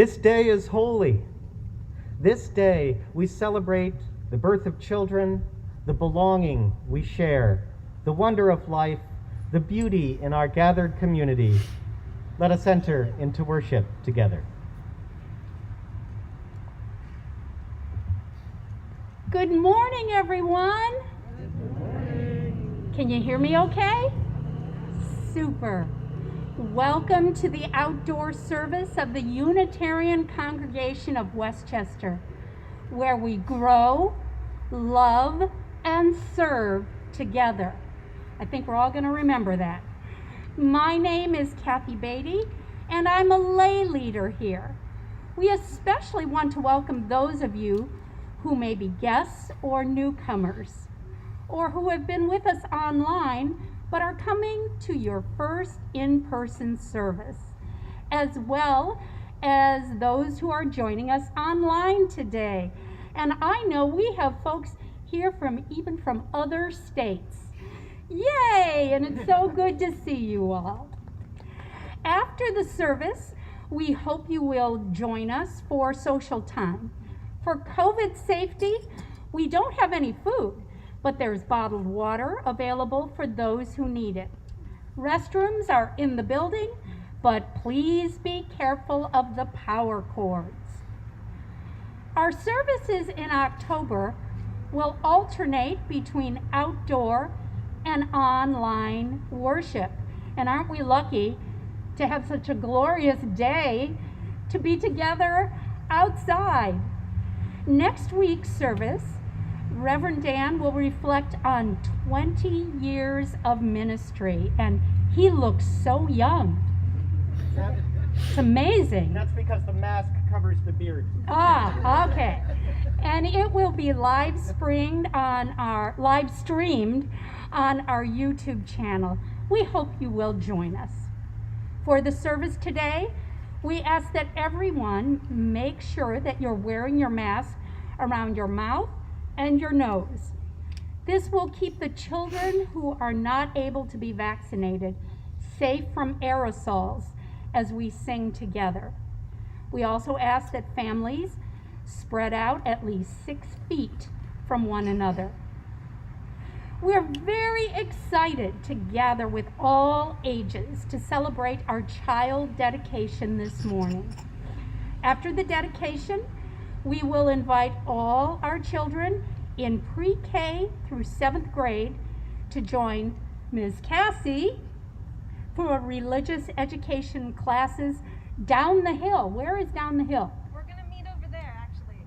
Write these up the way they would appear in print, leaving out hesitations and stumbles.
This day is holy. This day we celebrate the birth of children, the belonging we share, the wonder of life, the beauty in our gathered community. Let us enter into worship together. Good morning, everyone. Good morning. Can you hear me okay? Super. Welcome to the outdoor service of the Unitarian Congregation of Westchester, where we grow, love, and serve together. I think we're all going to remember that. My name is Beatty, and I'm a lay leader here. We especially want to welcome those of you who may be guests or newcomers, or who have been with us online but are coming to your first in-person service, as well as those who are joining us online today. And I know we have folks here even from other states. Yay! And it's so good to see you all. After the service, we hope you will join us for social time. For COVID safety, we don't have any food, but there's bottled water available for those who need it. Restrooms are in the building, but please be careful of the power cords. Our services in October will alternate between outdoor and online worship. And aren't we lucky to have such a glorious day to be together outside? Next week's service, Reverend Dan will reflect on 20 years of ministry, and he looks so young. It's amazing. That's because the mask covers the beard. Ah, okay. And it will be live streamed on our YouTube channel. We hope you will join us. For the service today, we ask that everyone make sure that you're wearing your mask around your mouth and your nose. This will keep the children who are not able to be vaccinated safe from aerosols as we sing together. We also ask that families spread out at least 6 feet from one another. We're very excited to gather with all ages to celebrate our child dedication this morning. After the dedication, we will invite all our children in pre-K through 7th grade to join Ms. Cassie for religious education classes down the hill. Where is down the hill? We're going to meet over there, actually.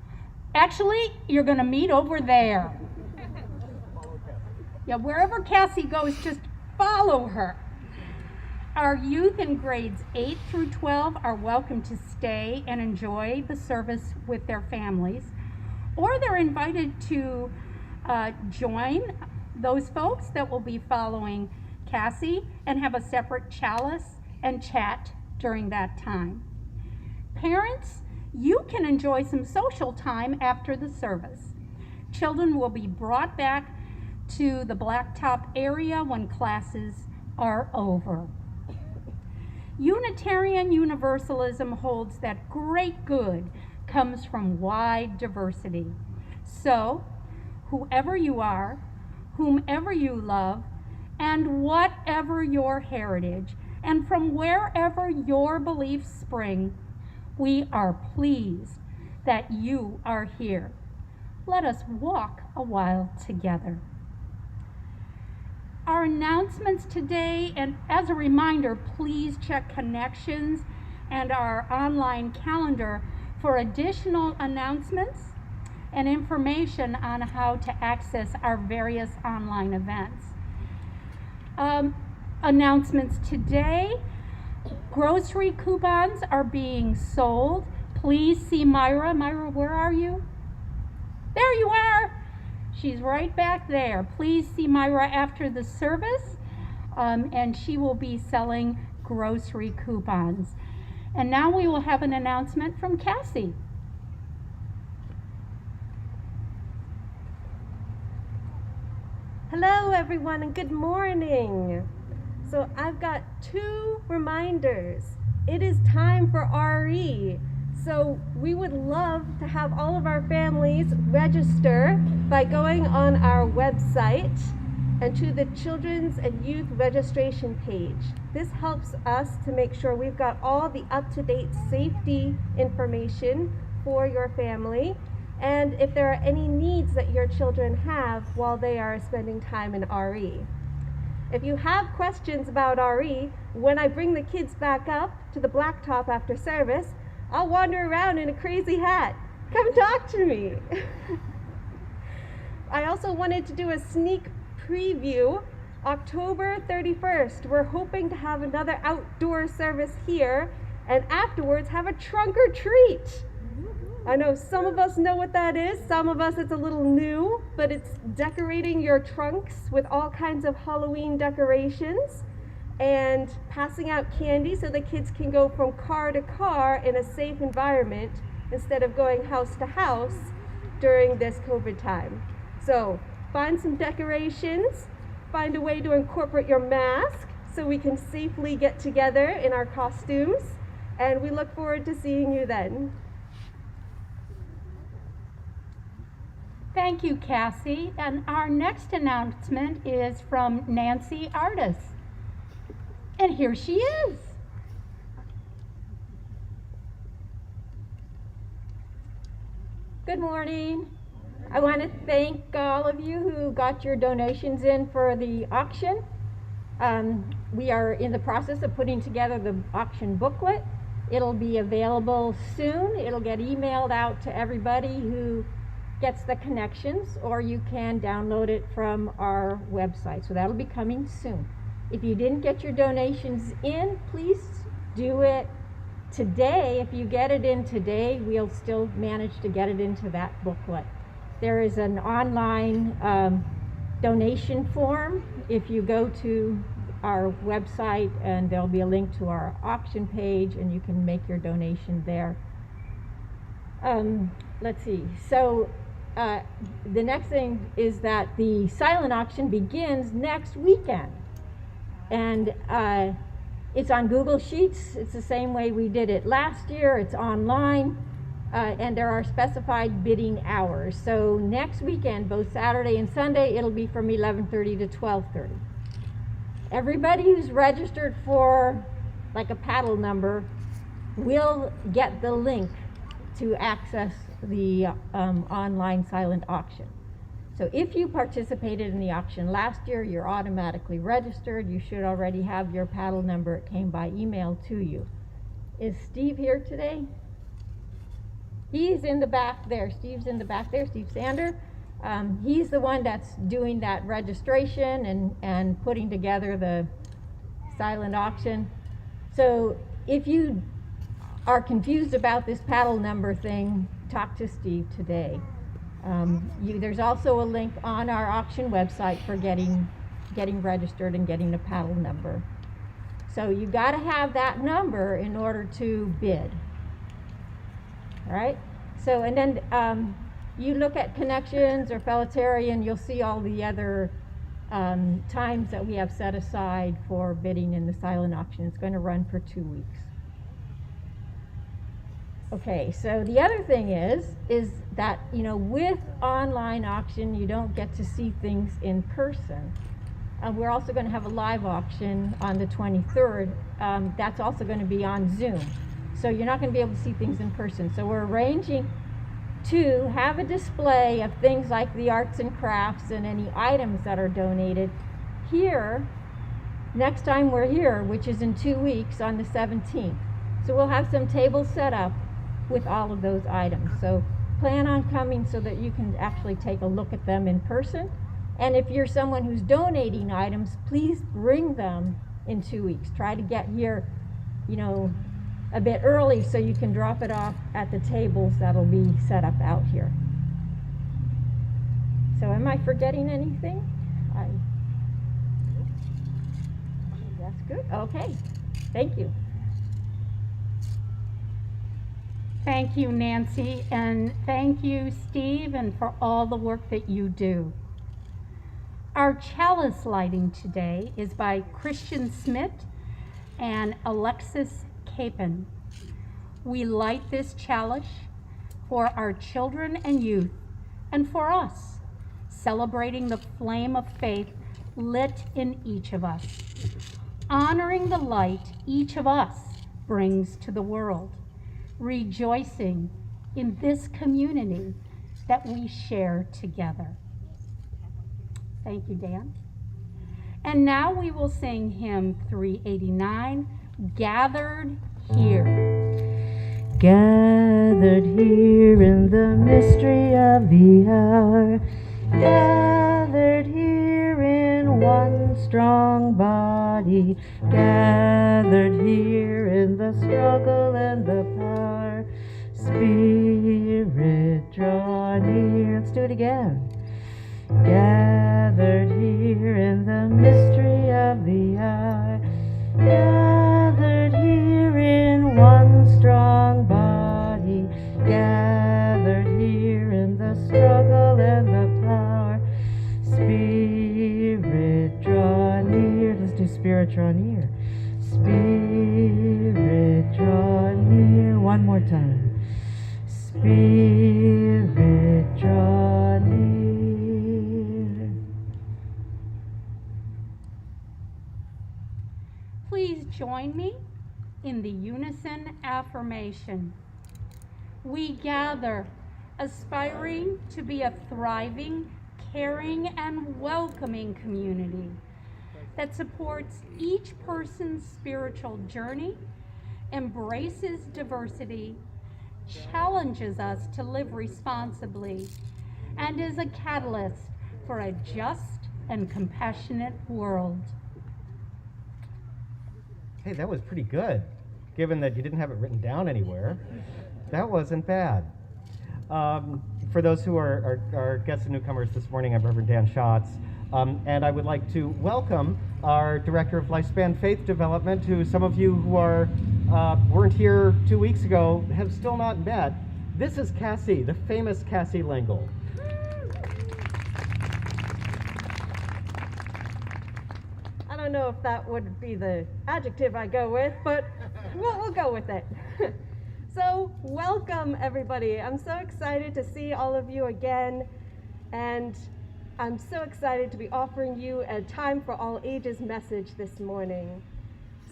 Actually, you're going to meet over there. Yeah, wherever Cassie goes, just follow her. Our youth in grades 8 through 12 are welcome to stay and enjoy the service with their families, or they're invited to join those folks that will be following Cassie and have a separate chalice and chat during that time. Parents, you can enjoy some social time after the service. Children will be brought back to the blacktop area when classes are over. Unitarian Universalism holds that great good comes from wide diversity. So, whoever you are, whomever you love, and whatever your heritage, and from wherever your beliefs spring, we are pleased that you are here. Let us walk a while together. Our announcements today, and as a reminder, please check Connections and our online calendar for additional announcements and information on how to access our various online events. Announcements today, grocery coupons are being sold. Please see Myra. Myra, where are you? There you are. She's right back there. Please see Myra after the service, and she will be selling grocery coupons. And now we will have an announcement from Cassie. Hello everyone and good morning. So I've got 2 reminders. It is time for RE. So we would love to have all of our families register by going on our website and to the Children's and Youth Registration page. This helps us to make sure we've got all the up-to-date safety information for your family, and if there are any needs that your children have while they are spending time in RE. If you have questions about RE, when I bring the kids back up to the blacktop after service, I'll wander around in a crazy hat. Come talk to me. I also wanted to do a sneak preview. October 31st, we're hoping to have another outdoor service here, and afterwards have a trunk or treat. I know some of us know what that is, some of us it's a little new, but it's decorating your trunks with all kinds of Halloween decorations and passing out candy so the kids can go from car to car in a safe environment instead of going house to house during this COVID time. So find some decorations, find a way to incorporate your mask so we can safely get together in our costumes, and we look forward to seeing you then. Thank you, Cassie. And our next announcement is from Nancy Artis. And here she is. Good morning. I want to thank all of you who got your donations in for the auction. We are in the process of putting together the auction booklet. It'll be available soon. It'll get emailed out to everybody who gets the connections, or you can download it from our website. So that'll be coming soon. If you didn't get your donations in, please do it today. If you get it in today, we'll still manage to get it into that booklet. There is an online donation form if you go to our website, and there'll be a link to our auction page, and you can make your donation there. Let's see. So the next thing is that the silent auction begins next weekend, and it's on Google Sheets. It's the same way we did it last year. It's online, and there are specified bidding hours. So next weekend, both Saturday and Sunday, it'll be from 11:30 to 12:30. Everybody who's registered for like a paddle number will get the link to access the online silent auction. So if you participated in the auction last year, you're automatically registered. You should already have your paddle number. It came by email to you. Is Steve here today? He's in the back there. Steve's in the back there, Steve Sander. He's the one that's doing that registration and putting together the silent auction. So if you are confused about this paddle number thing, talk to Steve today. There's also a link on our auction website for getting registered and getting a paddle number. So you got to have that number in order to bid. All right. So and then you look at Connections or Felitarian, you'll see all the other times that we have set aside for bidding in the silent auction. It's going to run for 2 weeks. Okay, so the other thing is that, you know, with online auction, you don't get to see things in person. We're also going to have a live auction on the 23rd. That's also going to be on Zoom. So you're not going to be able to see things in person. So we're arranging to have a display of things like the arts and crafts and any items that are donated here next time we're here, which is in 2 weeks on the 17th. So we'll have some tables set up with all of those items. So plan on coming so that you can actually take a look at them in person. And if you're someone who's donating items, please bring them in 2 weeks. Try to get here, you know, a bit early so you can drop it off at the tables that'll be set up out here. So am I forgetting anything? That's good. Okay. Thank you. Thank you, Nancy, and thank you, Steve, and for all the work that you do. Our chalice lighting today is by Christian Smith and Alexis Capon. we light this chalice for our children and youth, and for us, celebrating the flame of faith lit in each of us, honoring the light each of us brings to the world, rejoicing in this community that we share together. Thank you, Dan. And now we will sing hymn 389, Gathered Here. Gathered here in the mystery of the hour, gathered here in one strong body, gathered here in the struggle and the power. Spirit, draw near. Let's do it again. Gathered here in the mystery of the hour, gathered here in one strong body, gathered here in the struggle and the power. Spirit, draw near. Let's do Spirit, draw near. Spirit, draw near. One more time. Spirit, draw near. Please join me in the Unison Affirmation. We gather, aspiring to be a thriving, caring, and welcoming community that supports each person's spiritual journey, embraces diversity, challenges us to live responsibly, and is a catalyst for a just and compassionate world. Hey, that was pretty good, given that you didn't have it written down anywhere. That wasn't bad. For those who are guests and newcomers this morning, I'm Reverend Dan Schatz, and I would like to welcome our Director of Lifespan Faith Development, who some of you who weren't here 2 weeks ago have still not met. This is Cassie, the famous Cassie Lengel. I don't know if that would be the adjective I go with, but we'll go with it. So, welcome everybody. I'm so excited to see all of you again, and I'm so excited to be offering you a Time for All Ages message this morning.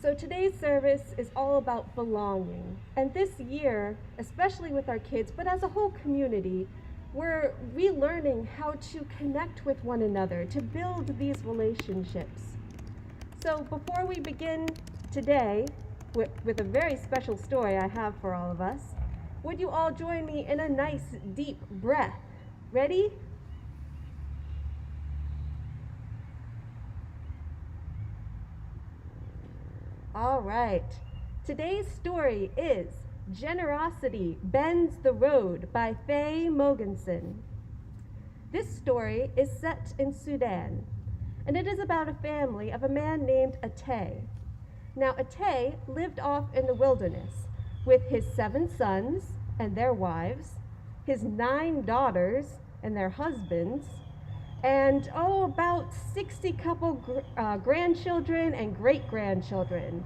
So today's service is all about belonging. And this year, especially with our kids, but as a whole community, we're relearning how to connect with one another, to build these relationships. So before we begin today with a very special story I have for all of us, would you all join me in a nice deep breath? Ready? All right. Today's story is Generosity Bends the Road by Faye Mogensen. This story is set in Sudan, and it is about a family of a man named Atay. Now, Atay lived off in the wilderness with his 7 sons and their wives, his 9 daughters and their husbands, and about 60 grandchildren and great-grandchildren.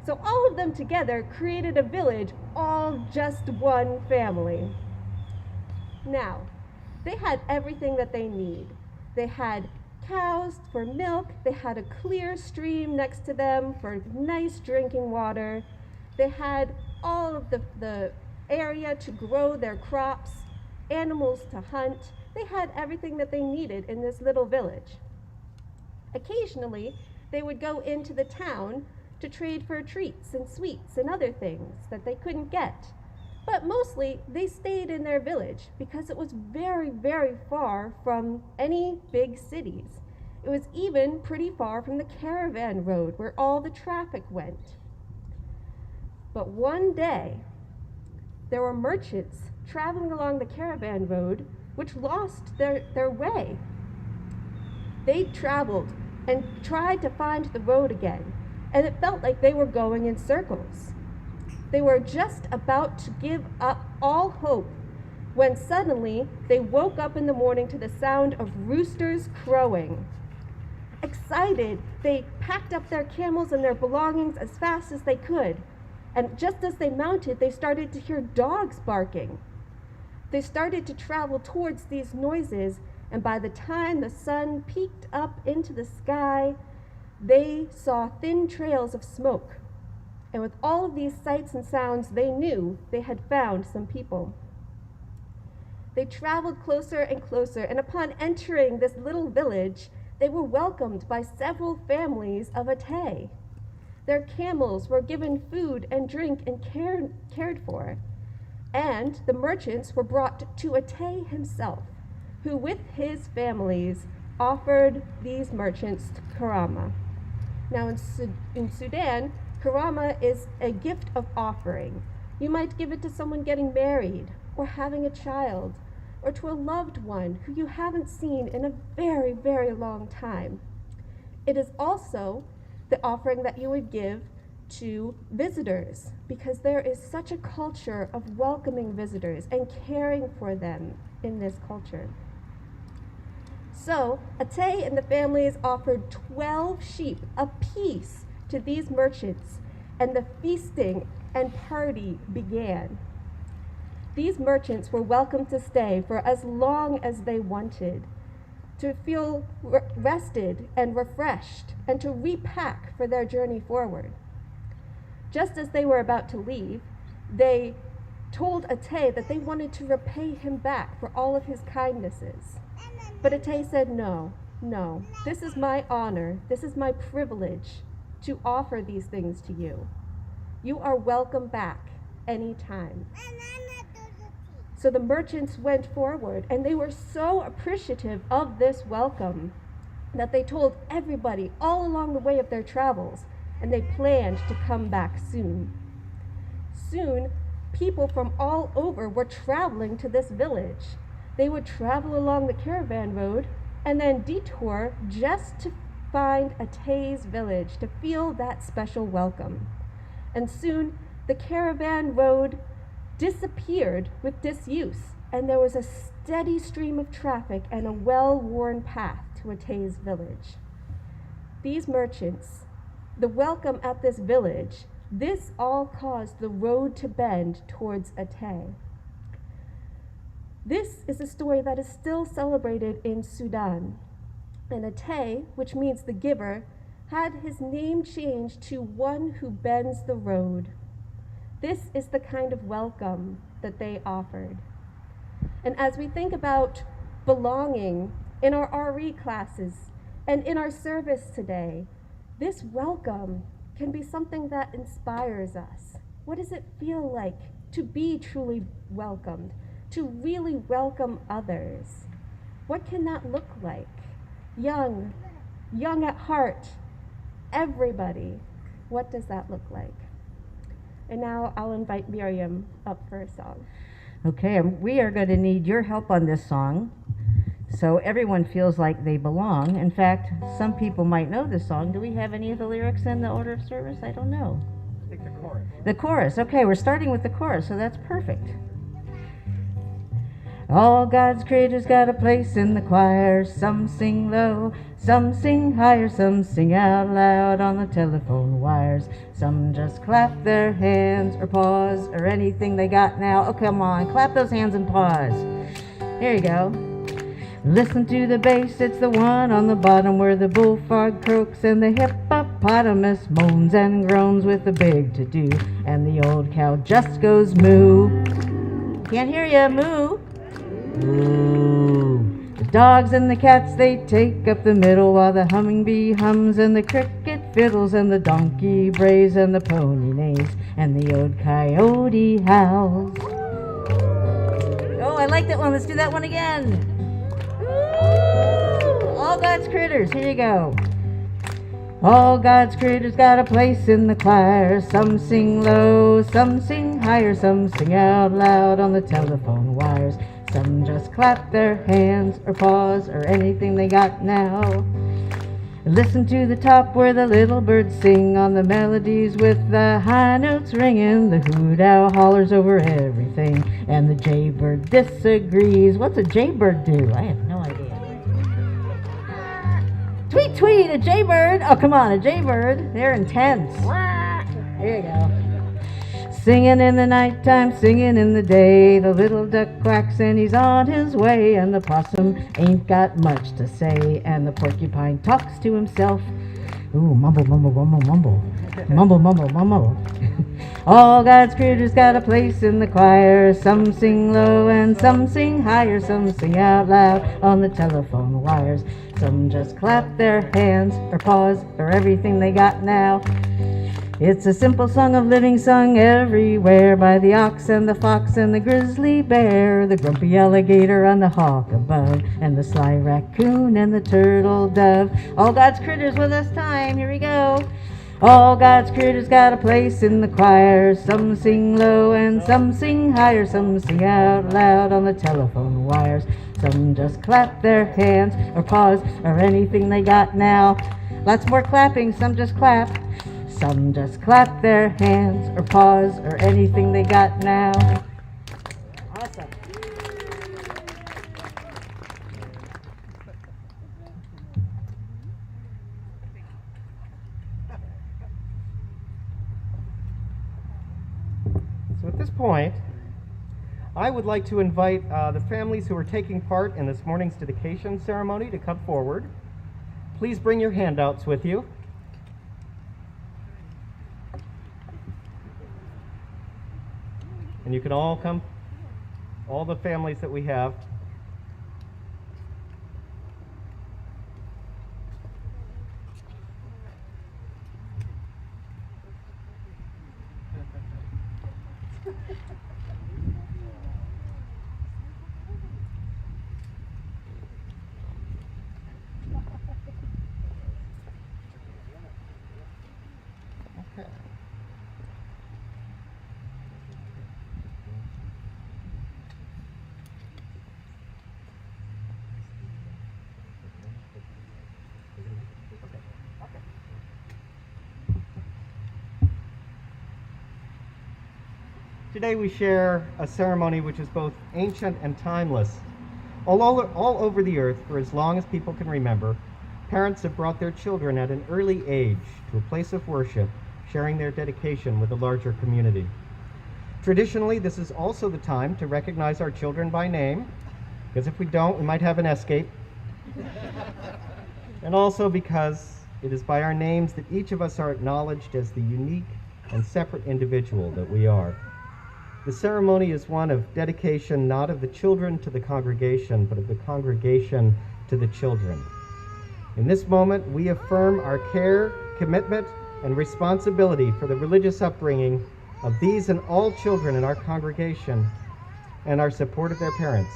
So all of them together created a village, all just one family. Now, they had everything that they need. They had cows for milk, they had a clear stream next to them for nice drinking water, they had all of the area to grow their crops, animals to hunt. They had everything that they needed in this little village. Occasionally, they would go into the town to trade for treats and sweets and other things that they couldn't get. But mostly, they stayed in their village because it was very, very far from any big cities. It was even pretty far from the caravan road where all the traffic went. But one day, there were merchants traveling along the caravan road which lost their way. They traveled and tried to find the road again, and it felt like they were going in circles. They were just about to give up all hope when suddenly they woke up in the morning to the sound of roosters crowing. Excited, they packed up their camels and their belongings as fast as they could. And just as they mounted, they started to hear dogs barking. They started to travel towards these noises, and by the time the sun peeked up into the sky, they saw thin trails of smoke. And with all of these sights and sounds, they knew they had found some people. They traveled closer and closer, and upon entering this little village, they were welcomed by several families of Atay. Their camels were given food and drink and cared for, and the merchants were brought to Atay himself, who with his families offered these merchants karama. Now in Sudan, karama is a gift of offering. You might give it to someone getting married, or having a child, or to a loved one who you haven't seen in a very, very long time. It is also the offering that you would give to visitors, because there is such a culture of welcoming visitors and caring for them in this culture. So Atay and the families offered 12 sheep apiece to these merchants, and the feasting and party began. These merchants were welcome to stay for as long as they wanted, to feel rested and refreshed, and to repack for their journey forward. Just as they were about to leave, they told Atay that they wanted to repay him back for all of his kindnesses. But Atay said, no, this is my honor, this is my privilege to offer these things to you. You are welcome back anytime. So the merchants went forward, and they were so appreciative of this welcome that they told everybody all along the way of their travels, and they planned to come back soon. Soon, people from all over were traveling to this village. They would travel along the caravan road and then detour just to find Atay's village, to feel that special welcome. And soon, the caravan road disappeared with disuse, and there was a steady stream of traffic and a well-worn path to Atay's village. These merchants, the welcome at this village, this all caused the road to bend towards Atay. This is a story that is still celebrated in Sudan. And Atay, which means the giver, had his name changed to one who bends the road. This is the kind of welcome that they offered. And as we think about belonging in our RE classes and in our service today, this welcome can be something that inspires us. What does it feel like to be truly welcomed, to really welcome others? What can that look like? Young at heart, everybody. What does that look like? And now I'll invite Miriam up for a song. Okay, we are going to need your help on this song so everyone feels like they belong. In fact, some people might know this song. Do we have any of the lyrics in the order of service? I don't know. I think the chorus. The chorus. Okay, we're starting with the chorus, so that's perfect. All God's creatures got a place in the choir. Some sing low, some sing higher, some sing out loud on the telephone wires. Some just clap their hands or pause or anything they got now. Oh, come on, clap those hands and pause. Here you go. Listen to the bass, it's the one on the bottom where the bullfrog croaks and the hippopotamus moans and groans with a big to-do. And the old cow just goes moo. Can't hear ya, moo. Ooh. The dogs and the cats, they take up the middle while the humming bee hums and the cricket fiddles and the donkey brays and the pony neighs and the old coyote howls. Oh, I like that one. Let's do that one again. Ooh. All God's critters. Here you go. All God's critters got a place in the choir. Some sing low, some sing higher, some sing out loud on the telephone wires. Some just clap their hands or pause or anything they got now. Listen to the top where the little birds sing on the melodies with the high notes ringing. The hoot owl hollers over everything and the jaybird disagrees. What's a jaybird do? I have no idea. Tweet, tweet, a jaybird. Oh, come on, a jaybird. They're intense. There you go. Singing in the nighttime, singing in the day. The little duck quacks and he's on his way. And the possum ain't got much to say. And the porcupine talks to himself. Ooh, mumble, mumble, mumble, mumble. Mumble, mumble, mumble. All God's critters got a place in the choir. Some sing low and some sing higher. Some sing out loud on the telephone wires. Some just clap their hands or paws or everything they got now. It's a simple song of living sung everywhere by the ox and the fox and the grizzly bear, the grumpy alligator and the hawk above, and the sly raccoon and the turtle dove. All God's critters with us time, here we go. All God's critters got a place in the choir. Some sing low and some sing higher. Some sing out loud on the telephone wires. Some just clap their hands or paws or anything they got now. Lots more clapping, some just clap. Some just clap their hands or paws or anything they got now. Awesome. So at this point, I would like to invite the families who are taking part in this morning's dedication ceremony to come forward. Please bring your handouts with you. And you can all come, all the families that we have. Today we share a ceremony which is both ancient and timeless. All over the earth, for as long as people can remember, parents have brought their children at an early age to a place of worship, sharing their dedication with a larger community. Traditionally, this is also the time to recognize our children by name, because if we don't, we might have an escape. And also because it is by our names that each of us are acknowledged as the unique and separate individual that we are. The ceremony is one of dedication, not of the children to the congregation, but of the congregation to the children. In this moment, we affirm our care, commitment, and responsibility for the religious upbringing of these and all children in our congregation and our support of their parents.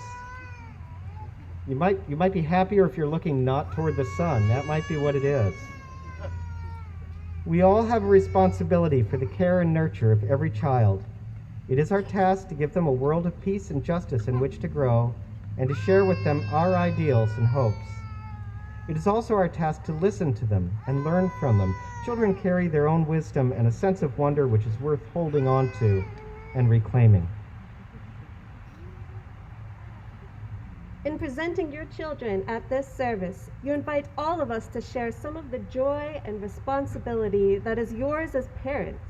You might be happier if you're looking not toward the sun. That might be what it is. We all have a responsibility for the care and nurture of every child. It is our task to give them a world of peace and justice in which to grow and to share with them our ideals and hopes. It is also our task to listen to them and learn from them. Children carry their own wisdom and a sense of wonder which is worth holding on to and reclaiming. In presenting your children at this service, you invite all of us to share some of the joy and responsibility that is yours as parents.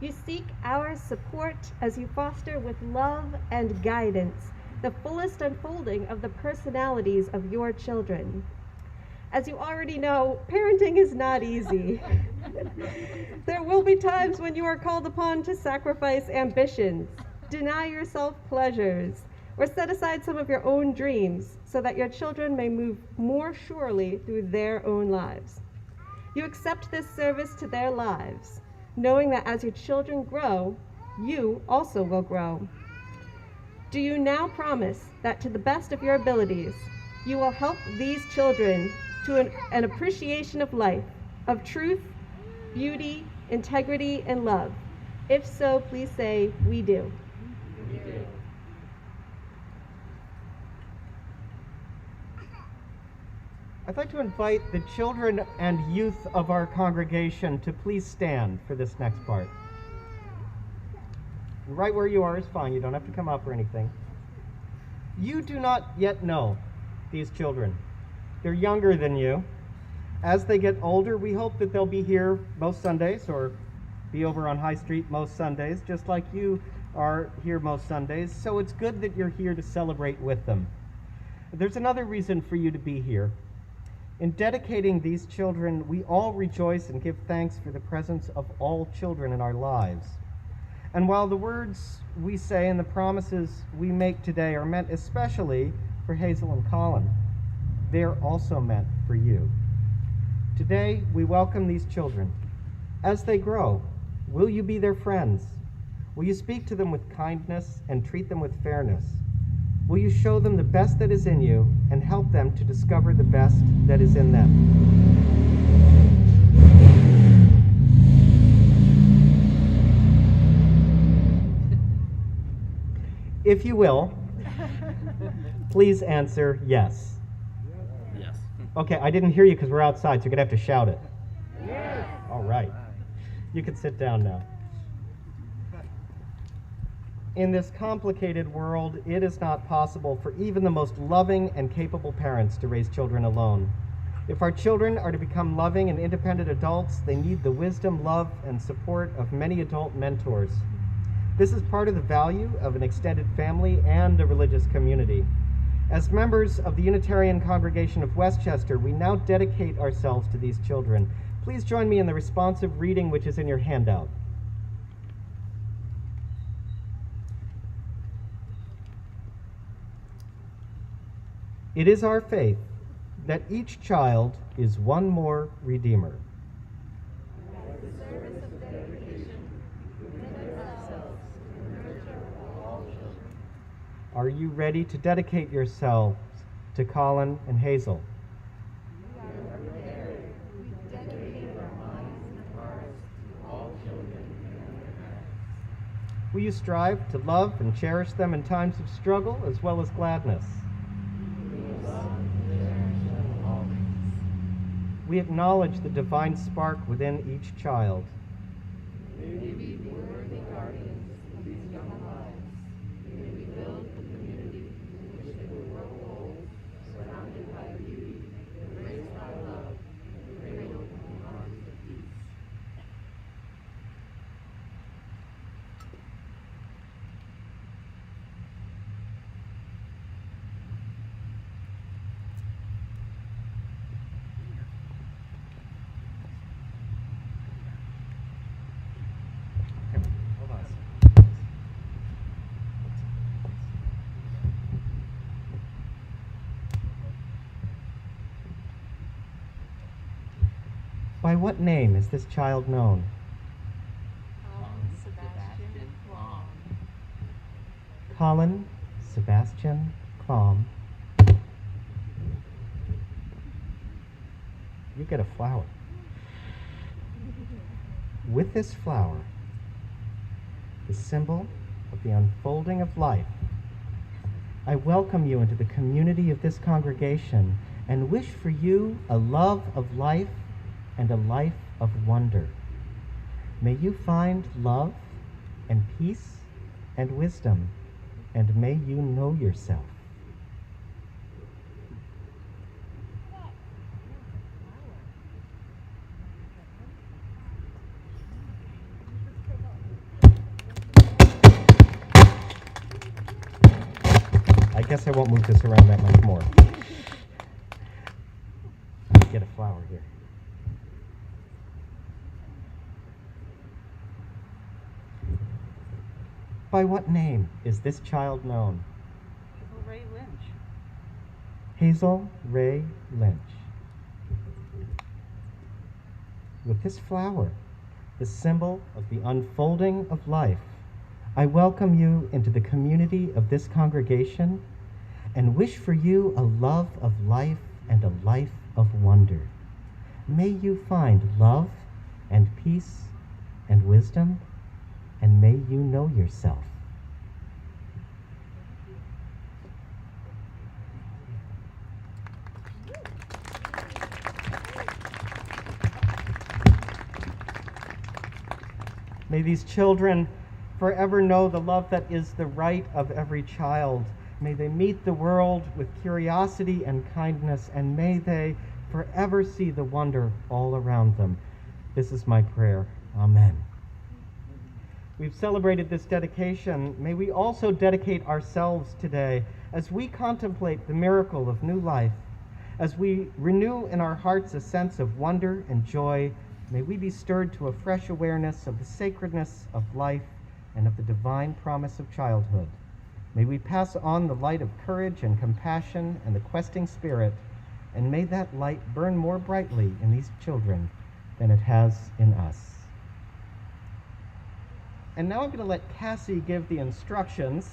You seek our support as you foster with love and guidance the fullest unfolding of the personalities of your children. As you already know, parenting is not easy. There will be times when you are called upon to sacrifice ambitions, deny yourself pleasures, or set aside some of your own dreams so that your children may move more surely through their own lives. You accept this service to their lives, knowing that as your children grow, you also will grow. Do you now promise that to the best of your abilities, you will help these children to an appreciation of life, of truth, beauty, integrity, and love? If so, please say, "We do." We do. I'd like to invite the children and youth of our congregation to please stand for this next part. Right where you are is fine. You don't have to come up or anything. You do not yet know these children. They're younger than you. As they get older, we hope that they'll be here most Sundays or be over on High Street most Sundays, just like you are here most Sundays, so it's good that you're here to celebrate with them. There's another reason for you to be here. In dedicating these children, we all rejoice and give thanks for the presence of all children in our lives. And while the words we say and the promises we make today are meant especially for Hazel and Colin, they are also meant for you. Today, we welcome these children. As they grow, will you be their friends? Will you speak to them with kindness and treat them with fairness? Will you show them the best that is in you and help them to discover the best that is in them? If you will, please answer yes. Yes. Okay, I didn't hear you because we're outside, so you're going to have to shout it. Yes. All right. You can sit down now. In this complicated world, it is not possible for even the most loving and capable parents to raise children alone. If our children are to become loving and independent adults, they need the wisdom, love, and support of many adult mentors. This is part of the value of an extended family and a religious community. As members of the Unitarian congregation of Westchester, we now dedicate ourselves to these children. Please join me in the responsive reading which is in your handout. It is our faith that each child is one more Redeemer. Are you ready to dedicate yourselves to Colin and Hazel? Will you strive to love and cherish them in times of struggle as well as gladness? We acknowledge the divine spark within each child. By what name is this child known? Colin Sebastian Klom. You get a flower. With this flower, the symbol of the unfolding of life, I welcome you into the community of this congregation and wish for you a love of life and a life of wonder. May you find love and peace and wisdom, and may you know yourself. I guess I won't move this around that much more. Get a flower here. By what name is this child known? Hazel Ray Lynch. Hazel Ray Lynch. With this flower, the symbol of the unfolding of life, I welcome you into the community of this congregation and wish for you a love of life and a life of wonder. May you find love and peace and wisdom, and may you know yourself. May these children forever know the love that is the right of every child. May they meet the world with curiosity and kindness, and may they forever see the wonder all around them. This is my prayer. Amen. we've celebrated this dedication, may we also dedicate ourselves today as we contemplate the miracle of new life. As we renew in our hearts a sense of wonder and joy, may we be stirred to a fresh awareness of the sacredness of life and of the divine promise of childhood. May we pass on the light of courage and compassion and the questing spirit, and may that light burn more brightly in these children than it has in us. And now I'm going to let Cassie give the instructions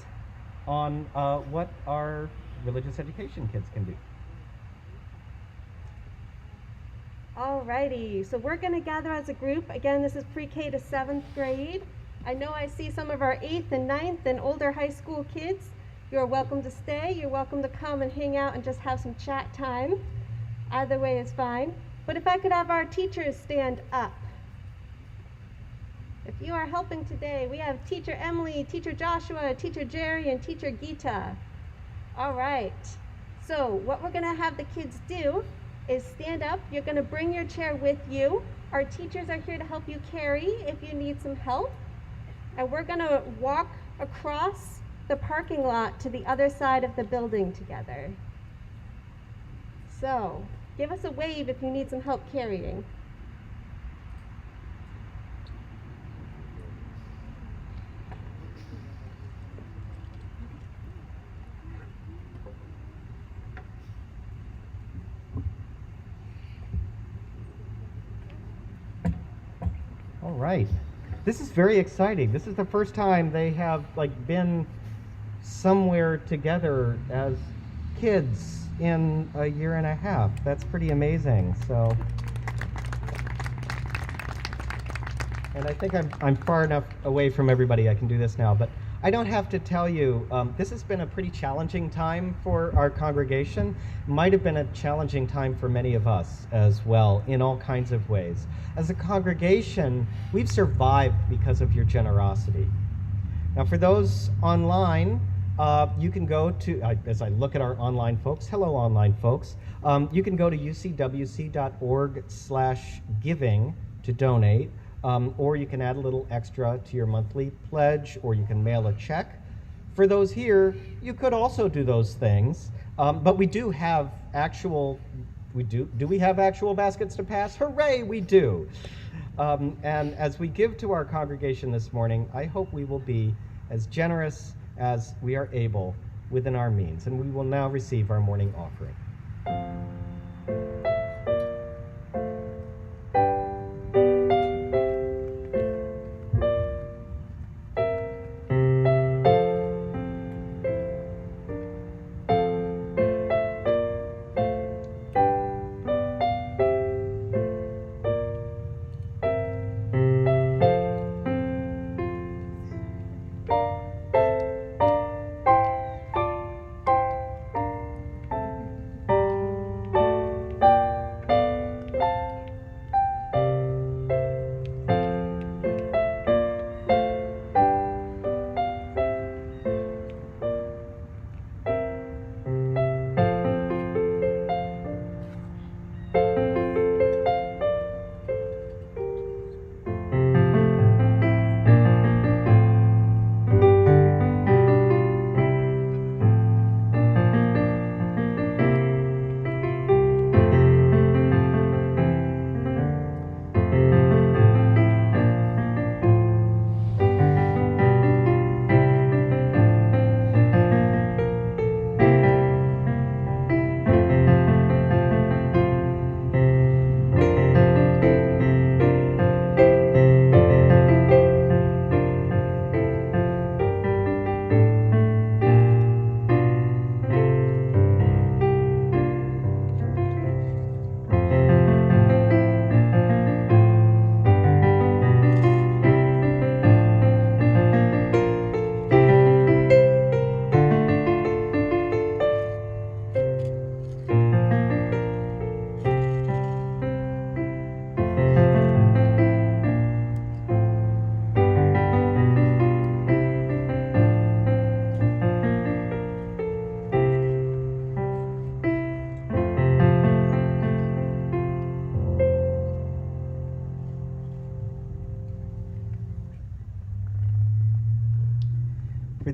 on what our religious education kids can do. Alrighty, so we're going to gather as a group. Again, this is pre-K to 7th grade. I know I see some of our 8th and 9th and older high school kids. You're welcome to stay. You're welcome to come and hang out and just have some chat time. Either way is fine. But if I could have our teachers stand up. If you are helping today, we have Teacher Emily, Teacher Joshua, Teacher Jerry, and Teacher Gita. All right, so what we're going to have the kids do is stand up. You're going to bring your chair with you. Our teachers are here to help you carry if you need some help. And we're going to walk across the parking lot to the other side of the building together. So, give us a wave if you need some help carrying. All right. This is very exciting. This is the first time they have been somewhere together as kids in a year and a half. That's pretty amazing. So, and I think I'm far enough away from everybody I can do this now, but I don't have to tell you, this has been a pretty challenging time for our congregation. Might have been a challenging time for many of us as well, in all kinds of ways. As a congregation, we've survived because of your generosity. Now, for those online, you can go to, as I look at our online folks, hello online folks, you can go to ucwc.org/giving to donate. Or you can add a little extra to your monthly pledge, or you can mail a check. For those here, you could also do those things, but we do have actual, do we have actual baskets to pass? Hooray, we do. And as we give to our congregation this morning, I hope we will be as generous as we are able within our means. And we will now receive our morning offering.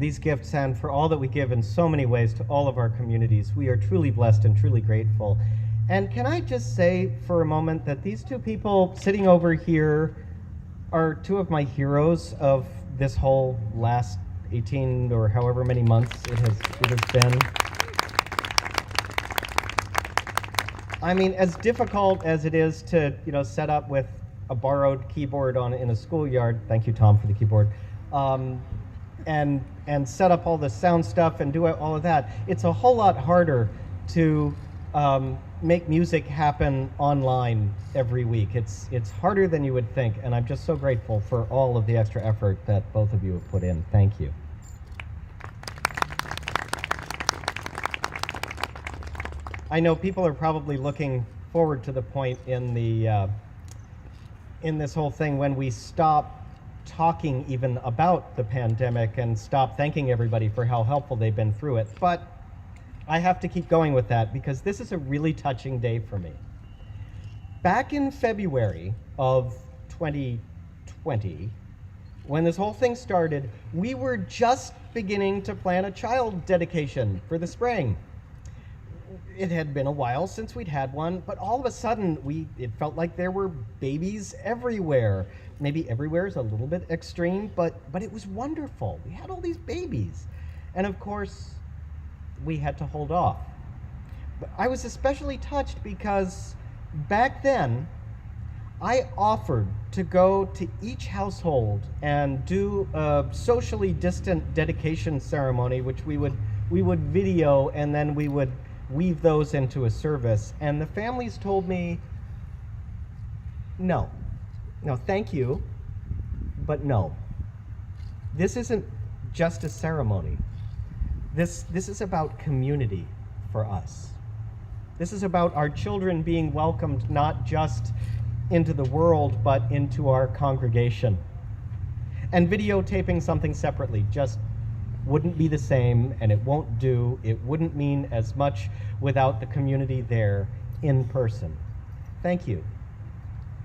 these gifts and for all that we give in so many ways to all of our communities. We are truly blessed and truly grateful. And can I just say for a moment that these two people sitting over here are two of my heroes of this whole last 18 or however many months it has been. I mean, as difficult as it is to, set up with a borrowed keyboard in a schoolyard, thank you, Tom, for the keyboard, and set up all the sound stuff and do all of that, it's a whole lot harder to make music happen online every week. It's harder than you would think, and I'm just so grateful for all of the extra effort that both of you have put in. Thank you. I know people are probably looking forward to the point in this whole thing when we stop talking even about the pandemic and stop thanking everybody for how helpful they've been through it. But I have to keep going with that because this is a really touching day for me. Back in February of 2020, when this whole thing started, we were just beginning to plan a child dedication for the spring. It had been a while since we'd had one, but all of a sudden it felt like there were babies everywhere. Maybe everywhere is a little bit extreme, but it was wonderful. We had all these babies. And of course, we had to hold off. But I was especially touched because back then, I offered to go to each household and do a socially distant dedication ceremony, which we would video, and then we would weave those into a service. And the families told me, no, thank you, but no. This isn't just a ceremony. This is about community for us. This is about our children being welcomed not just into the world, but into our congregation. And videotaping something separately just wouldn't be the same, and it won't do. It wouldn't mean as much without the community there in person. Thank you,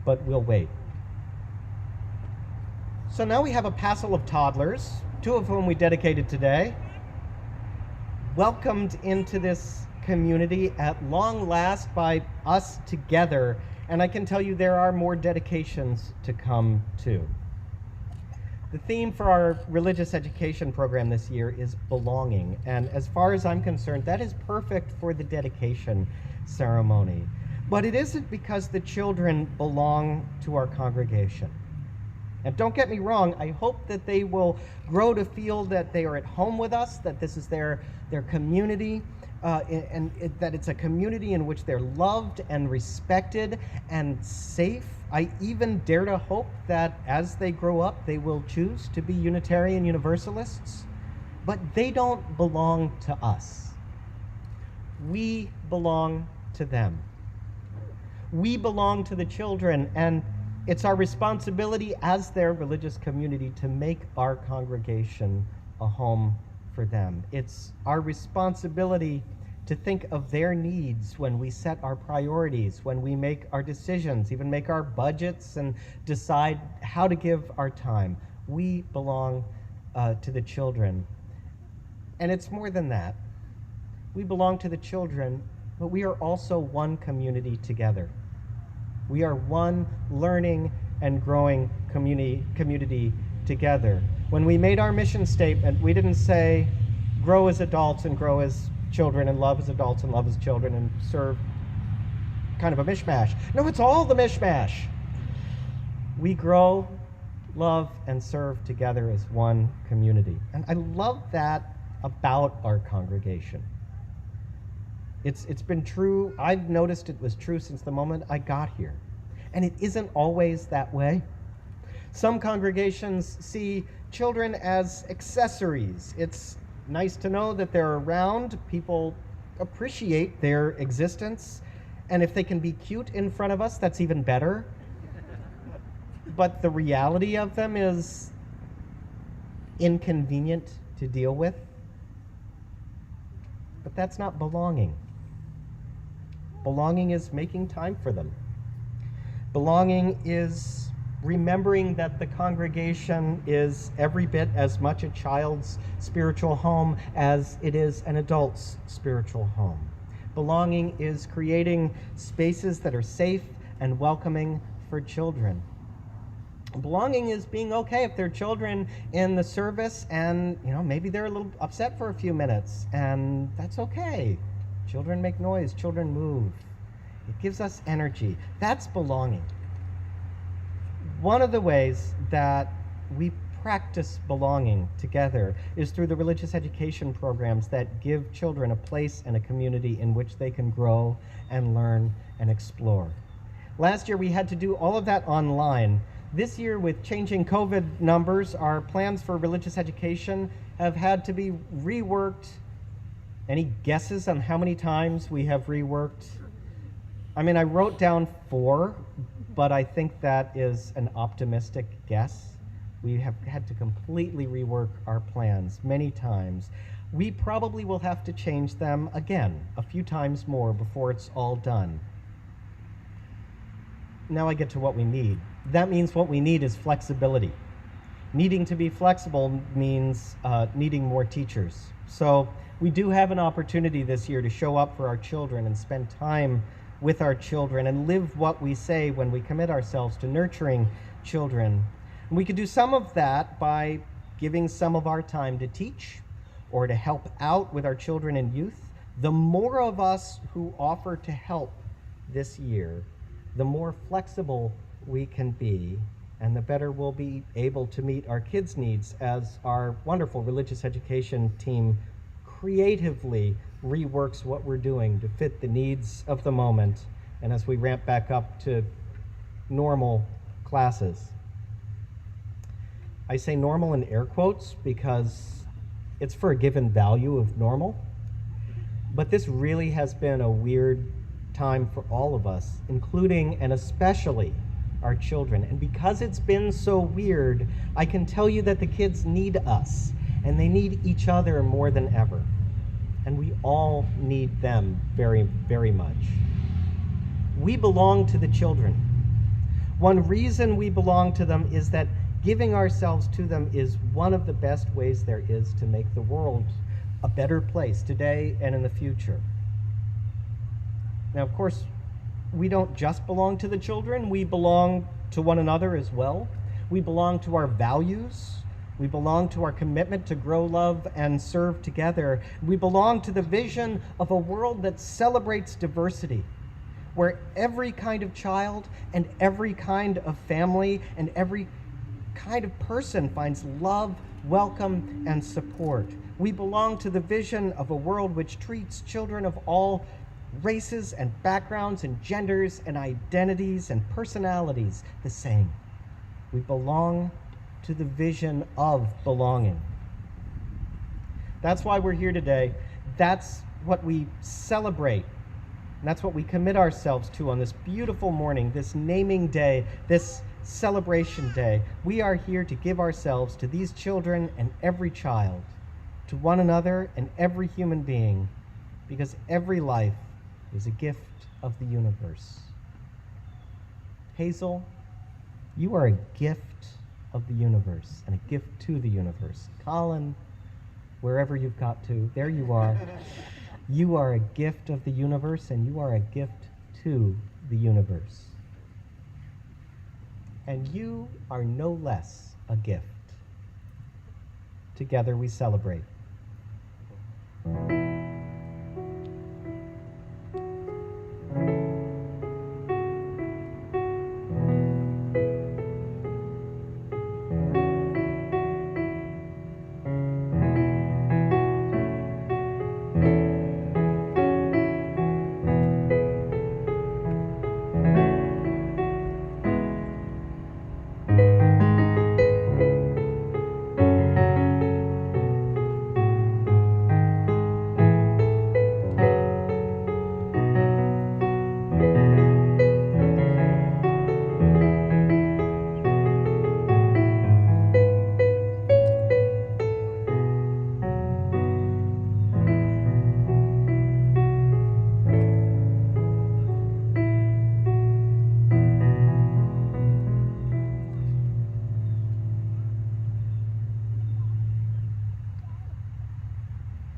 but we'll wait. So now we have a passel of toddlers, two of whom we dedicated today, welcomed into this community at long last by us together, and I can tell you there are more dedications to come too. The theme for our religious education program this year is belonging, and as far as I'm concerned, that is perfect for the dedication ceremony. But it isn't because the children belong to our congregation. And don't get me wrong, I hope that they will grow to feel that they are at home with us, that this is their community, and that it's a community in which they're loved and respected and safe. I even dare to hope that as they grow up, they will choose to be Unitarian Universalists, but they don't belong to us. We belong to them. We belong to the children, and it's our responsibility as their religious community to make our congregation a home for them. It's our responsibility to think of their needs when we set our priorities, when we make our decisions, even make our budgets and decide how to give our time. We belong to the children. And it's more than that. We belong to the children, but we are also one community together. We are one learning and growing community together. When we made our mission statement, we didn't say grow as adults and grow as children and love as adults and love as children and serve, kind of a mishmash. No, it's all the mishmash. We grow, love, and serve together as one community. And I love that about our congregation. It's been true. I've noticed it was true since the moment I got here. And it isn't always that way. Some congregations see children as accessories. It's nice to know that they're around. People appreciate their existence. And if they can be cute in front of us, that's even better. But the reality of them is inconvenient to deal with. But that's not belonging. Belonging is making time for them. Belonging is remembering that the congregation is every bit as much a child's spiritual home as it is an adult's spiritual home. Belonging is creating spaces that are safe and welcoming for children. Belonging is being okay if there are children in the service and, maybe they're a little upset for a few minutes, and that's okay. Children make noise, children move. It gives us energy. That's belonging. One of the ways that we practice belonging together is through the religious education programs that give children a place and a community in which they can grow and learn and explore. Last year we had to do all of that online. This year, with changing COVID numbers, our plans for religious education have had to be reworked. Any guesses on how many times we have reworked? I wrote down 4, but I think that is an optimistic guess. We have had to completely rework our plans many times. We probably will have to change them again a few times more before it's all done. Now I get to what we need. That means what we need is flexibility. Needing to be flexible means needing more teachers. So we do have an opportunity this year to show up for our children and spend time with our children and live what we say when we commit ourselves to nurturing children. And we could do some of that by giving some of our time to teach or to help out with our children and youth. The more of us who offer to help this year, the more flexible we can be, and the better we'll be able to meet our kids' needs as our wonderful religious education team creatively reworks what we're doing to fit the needs of the moment and as we ramp back up to normal classes. I say normal in air quotes because it's for a given value of normal, but this really has been a weird time for all of us, including and especially our children. And because it's been so weird, I can tell you that the kids need us, and they need each other more than ever. And we all need them very, very much. We belong to the children. One reason we belong to them is that giving ourselves to them is one of the best ways there is to make the world a better place today and in the future. Now, of course, we don't just belong to the children, we belong to one another as well. We belong to our values. We belong to our commitment to grow, love, and serve together. We belong to the vision of a world that celebrates diversity, where every kind of child and every kind of family and every kind of person finds love, welcome, and support. We belong to the vision of a world which treats children of all races and backgrounds and genders and identities and personalities the same. We belong to the vision of belonging. That's why we're here today. That's what we celebrate. And that's what we commit ourselves to on this beautiful morning, this naming day, this celebration day. We are here to give ourselves to these children and every child, to one another and every human being, because every life is a gift of the universe. Hazel, you are a gift of the universe and a gift to the universe. Colin, wherever you've got to, there you are. You are a gift of the universe and you are a gift to the universe. And you are no less a gift. Together we celebrate.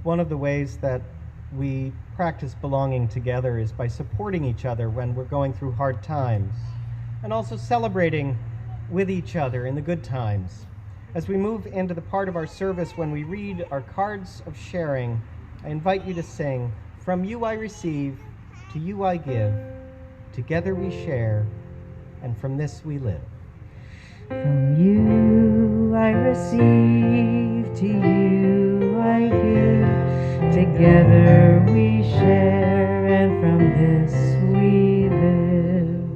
One of the ways that we practice belonging together is by supporting each other when we're going through hard times, and also celebrating with each other in the good times. As we move into the part of our service when we read our cards of sharing, I invite you to sing, "From you I receive, to you I give, together we share, and from this we live." From you I receive, to you I give, together we share, and from this we live.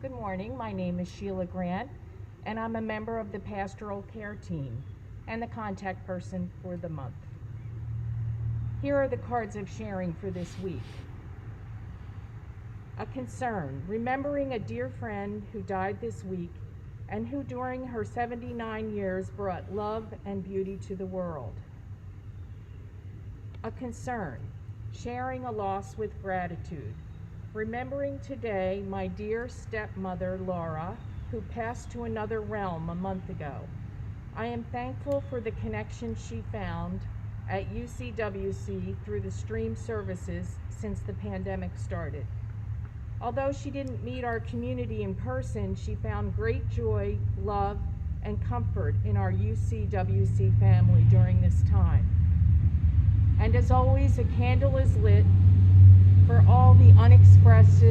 Good morning, my name is Sheila Grant, and I'm a member of the Pastoral Care Team and the contact person for the month. Here are the cards of sharing for this week. A concern, remembering a dear friend who died this week and who during her 79 years brought love and beauty to the world. A concern, sharing a loss with gratitude. Remembering today my dear stepmother, Laura, who passed to another realm a month ago. I am thankful for the connection she found at UCWC through the stream services since the pandemic started. Although she didn't meet our community in person, she found great joy, love, and comfort in our UCWC family during this time. And as always, a candle is lit for all the unexpressed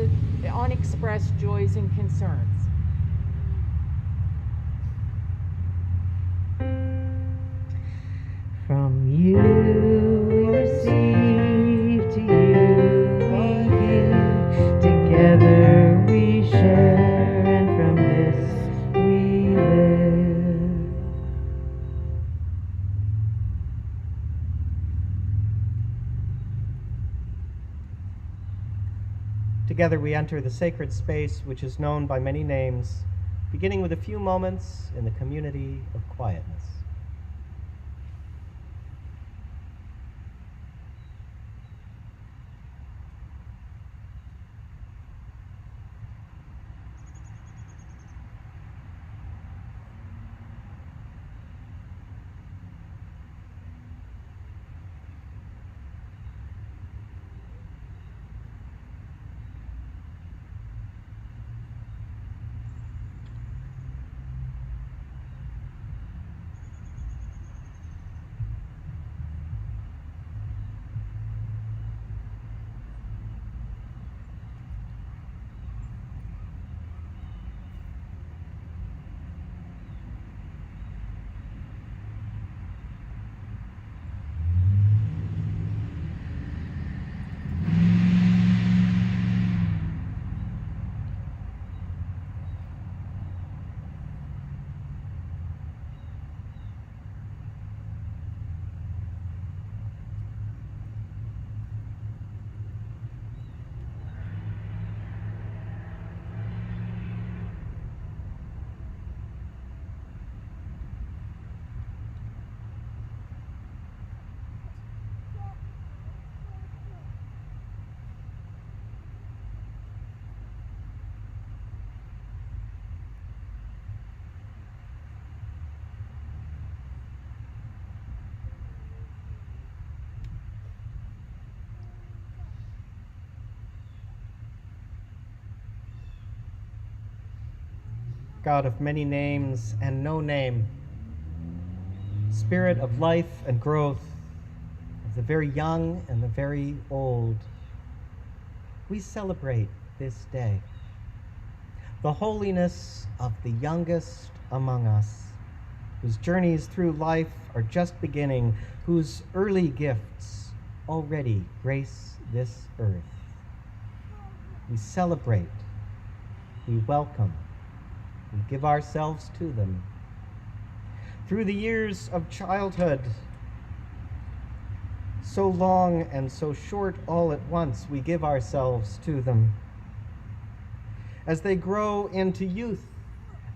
joys and concerns. From you we receive, to you we give, together we share, and from this we live. Together we enter the sacred space which is known by many names, beginning with a few moments in the community of quietness. God of many names and no name, Spirit of life and growth, of the very young and the very old, we celebrate this day. The holiness of the youngest among us, whose journeys through life are just beginning, whose early gifts already grace this earth. We celebrate, we welcome, we give ourselves to them. Through the years of childhood, so long and so short all at once, we give ourselves to them. As they grow into youth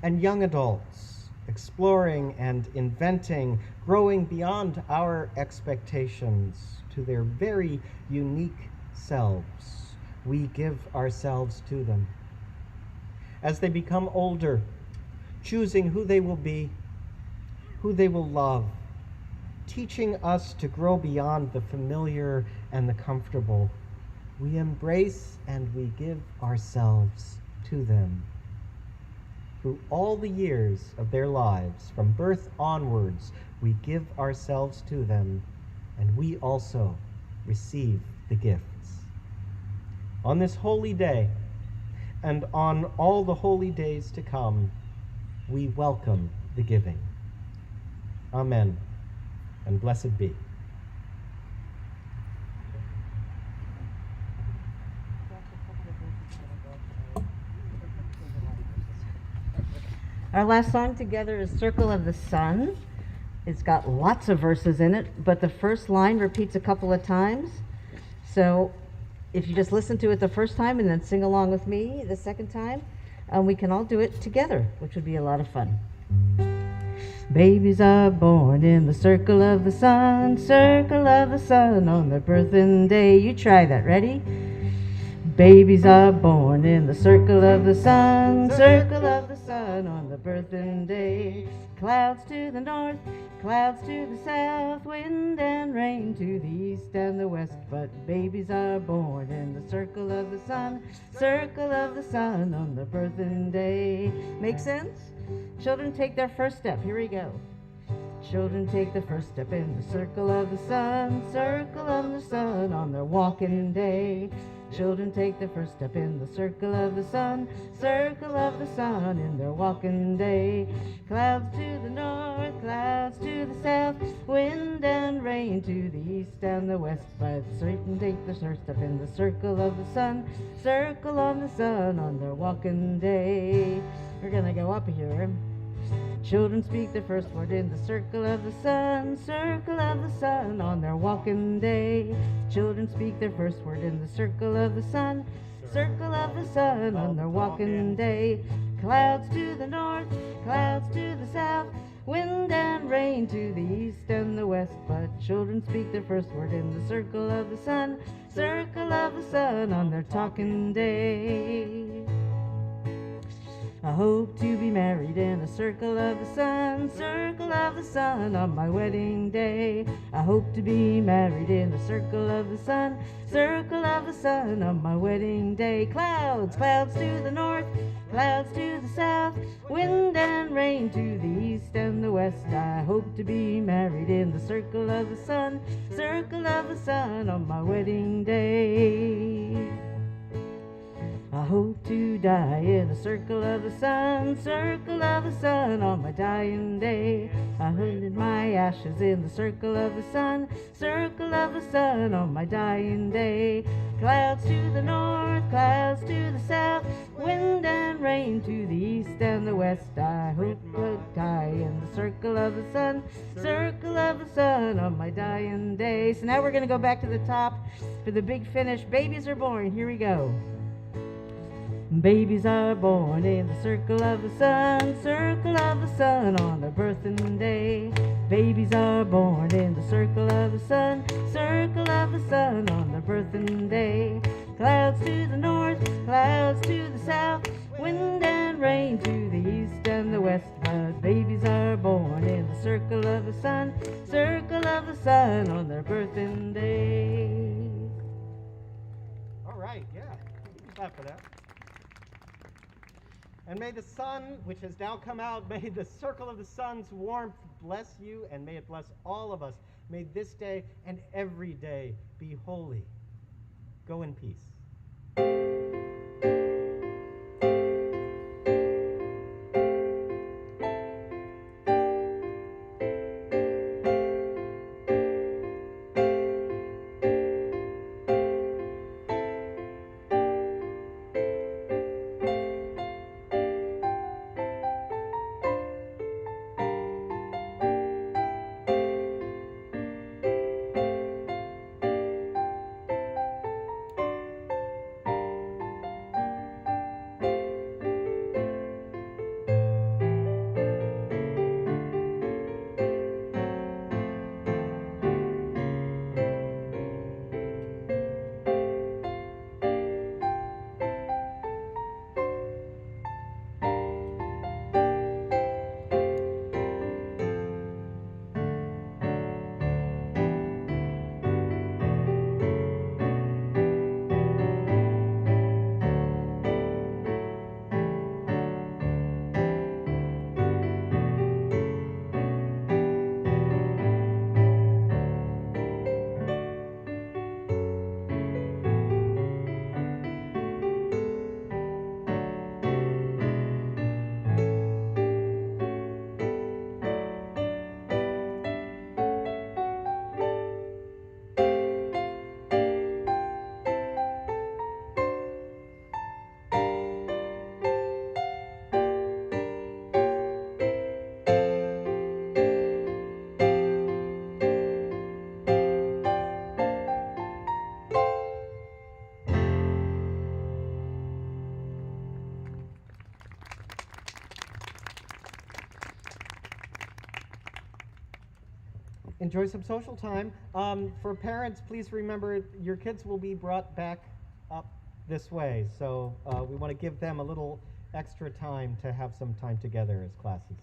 and young adults, exploring and inventing, growing beyond our expectations to their very unique selves. We give ourselves to them. As they become older, choosing who they will be, who they will love, teaching us to grow beyond the familiar and the comfortable, we embrace and we give ourselves to them. Through all the years of their lives, from birth onwards, we give ourselves to them, and we also receive the gifts. On this holy day, and on all the holy days to come, we welcome the giving. Amen, and blessed be. Our last song together is Circle of the Sun. It's got lots of verses in it, but the first line repeats a couple of times. So if you just listen to it the first time and then sing along with me the second time, we can all do it together, which would be a lot of fun. Babies are born in the circle of the sun on their birthing day. You try that, ready? Babies are born in the circle of the sun on the birthing day. Clouds to the north, clouds to the south, wind and rain to the east and the west. But babies are born in the circle of the sun on the birthing day. Make sense? Children take their first step. Here we go. Children take the first step in the circle of the sun on their walking day. Children take the first step in the circle of the sun in their walking day. Clouds to the north, clouds to the south, wind and rain to the east and the west. But children take the first step in the circle of the sun on their walking day. We're gonna go up here. Children speak the first word in the circle of the sun on their walking day. Children speak their first word in the circle of the sun on their walking day. Clouds to the north, clouds to the south, wind and rain to the east and the west. But children speak their first word in the circle of the sun on their talking day. I hope to be married in a circle of the sun on my wedding day. I hope to be married in a circle of the sun on my wedding day. Clouds, clouds to the north, clouds to the south, wind and rain to the east and the west. I hope to be married in the circle of the sun on my wedding day. I hope to die in a circle of the sun on my dying day. I hid my ashes in the circle of the sun on my dying day. Clouds to the north, clouds to the south, wind and rain to the east and the west. I hope to die in the circle of the sun on my dying day. So now we're going to go back to the top for the big finish. Babies are born. Here we go. Babies are born in the circle of the sun on their birthing day. Babies are born in the circle of the sun on their birthing day. Clouds to the north, clouds to the south, wind and rain to the east and the west. But babies are born in the circle of the sun on their birthing day. All right, yeah. Clap for that. And may the sun, which has now come out, may the circle of the sun's warmth bless you, and may it bless all of us. May this day and every day be holy. Go in peace. enjoy some social time. For parents, please remember your kids will be brought back up this way. So we want to give them a little extra time to have some time together as classes.